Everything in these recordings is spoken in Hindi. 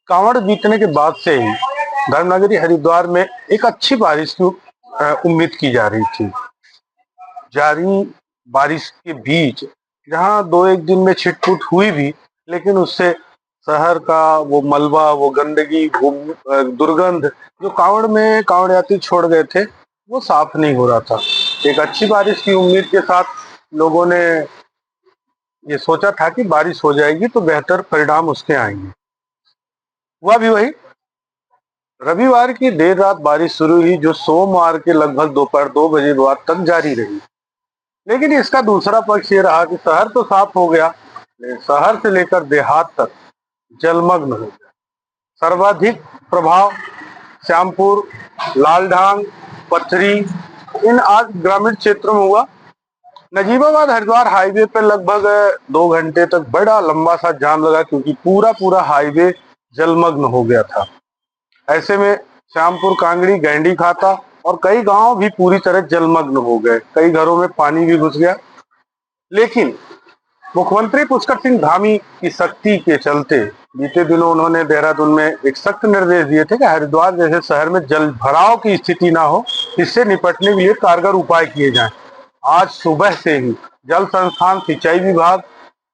कांवड़ बीतने के बाद से ही धर्मनगरी हरिद्वार में एक अच्छी बारिश की उम्मीद की जा रही थी। जारी बारिश के बीच जहां 2-1 दिन में छिटपुट हुई भी, लेकिन उससे शहर का वो मलबा, वो गंदगी, वो दुर्गंध जो कांवड़ में कांवड़ यात्री छोड़ गए थे, वो साफ नहीं हो रहा था। एक अच्छी बारिश की उम्मीद के साथ लोगों ने ये सोचा था कि बारिश हो जाएगी तो बेहतर परिणाम उसके आएंगे। हुआ भी वही। रविवार की देर रात बारिश शुरू हुई, जो सोमवार के लगभग दोपहर 2 बजे बाद तक जारी रही। लेकिन इसका दूसरा पक्ष ये रहा कि शहर तो साफ हो गया, लेकिन शहर से लेकर देहात तक जलमग्न हो गया। सर्वाधिक प्रभाव श्यामपुर, लालढांग, पथरी इन 8 ग्रामीण क्षेत्रों में हुआ। नजीबाबाद हरिद्वार हाईवे पर लगभग 2 घंटे तक बड़ा लंबा सा जाम लगा, क्योंकि पूरा हाईवे जलमग्न हो गया था। ऐसे में श्यामपुर, कांगड़ी, गैंडी खाता और कई गांव भी पूरी तरह जलमग्न हो गए। कई घरों में पानी भी घुस गया। लेकिन मुख्यमंत्री पुष्कर सिंह धामी की सख्ती के चलते बीते दिनों उन्होंने देहरादून में एक सख्त निर्देश दिए थे कि हरिद्वार जैसे शहर में जल भराव की स्थिति ना हो, इससे निपटने के लिए कारगर उपाय किए जाएं। आज सुबह से ही जल संस्थान, सिंचाई विभाग,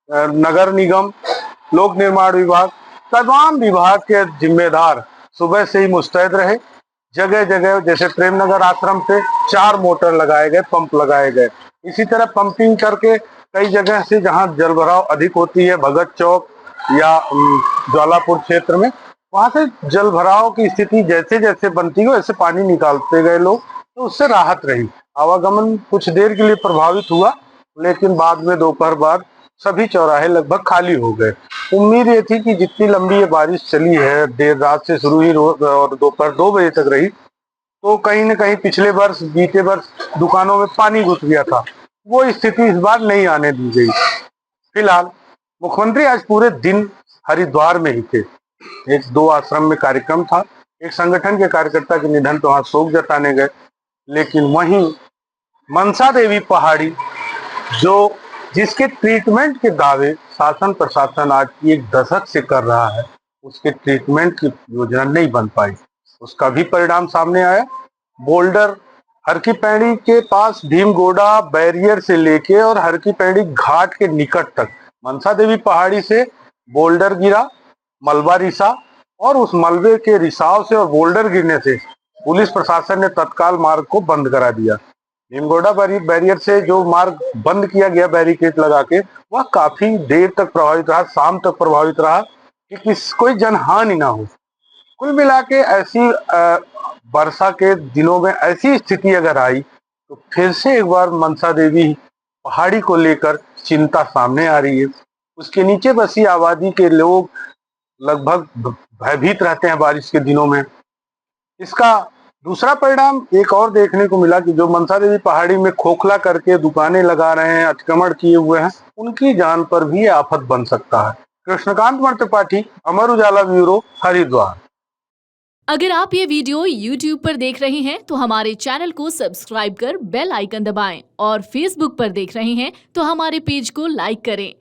नगर निगम, लोक निर्माण विभाग, तमाम विभाग के जिम्मेदार सुबह से ही मुस्तैद रहे। जगह जगह जैसे प्रेमनगर आश्रम पे 4 मोटर लगाए गए, पंप लगाए गए। इसी तरह पंपिंग करके कई जगह से जहां जलभराव अधिक होती है, भगत चौक या ज्वालापुर क्षेत्र में, वहां से जलभराव की स्थिति जैसे जैसे बनती है वैसे पानी निकालते गए लोग, तो उससे राहत रही। आवागमन कुछ देर के लिए प्रभावित हुआ, लेकिन बाद में दोपहर बाद सभी चौराहे लगभग खाली हो गए। उम्मीद ये थी कि जितनी लंबी ये बारिश चली है, देर रात से शुरू हुई और दोपहर 2 बजे तक रही, तो कहीं न कहीं पिछले वर्ष, बीते वर्ष दुकानों में पानी घुस गया था, वो स्थिति इस बार नहीं आने दी गई। फिलहाल मुख्यमंत्री आज पूरे दिन हरिद्वार में ही थे। एक 2 आश्रम में कार्यक्रम था। एक संगठन के कार्यकर्ता के निधन पर वहां शोक जताने गए। लेकिन वहीं मनसा देवी पहाड़ी, जो जिसके ट्रीटमेंट के दावे शासन प्रशासन आज 1 दशक से कर रहा है, उसके ट्रीटमेंट की योजना नहीं बन पाई। उसका भी परिणाम सामने आया। बोल्डर हर की पैड़ी के पास भीमगोड़ा बैरियर से लेके और हर की पैड़ी घाट के निकट तक मनसा देवी पहाड़ी से बोल्डर गिरा, मलबा रिसा, और उस मलबे के रिसाव से और बोल्डर गिरने से पुलिस प्रशासन ने तत्काल मार्ग को बंद करा दिया। भीमगोड़ा बैरियर से जो मार्ग बंद किया गया बैरिकेड लगा के, वह काफी देर तक प्रभावित रहा, शाम तक प्रभावित रहा कि कोई जनहानि ना हो। कुल मिला के ऐसी वर्षा के दिनों में ऐसी स्थिति अगर आई, तो फिर से एक बार मनसा देवी पहाड़ी को लेकर चिंता सामने आ रही है। उसके नीचे बसी आबादी के लोग लगभग भयभीत रहते हैं बारिश के दिनों में। इसका दूसरा परिणाम एक और देखने को मिला कि जो मनसा देवी पहाड़ी में खोखला करके दुकानें लगा रहे हैं, अतिक्रमण किए हुए हैं, उनकी जान पर भी आफत बन सकता है। कृष्णकांत त्रिपाठी, अमर उजाला ब्यूरो, हरिद्वार। अगर आप ये वीडियो YouTube पर देख रहे हैं तो हमारे चैनल को सब्सक्राइब कर बेल आइकन दबाएं, और Facebook पर देख रहे हैं तो हमारे पेज को लाइक करें।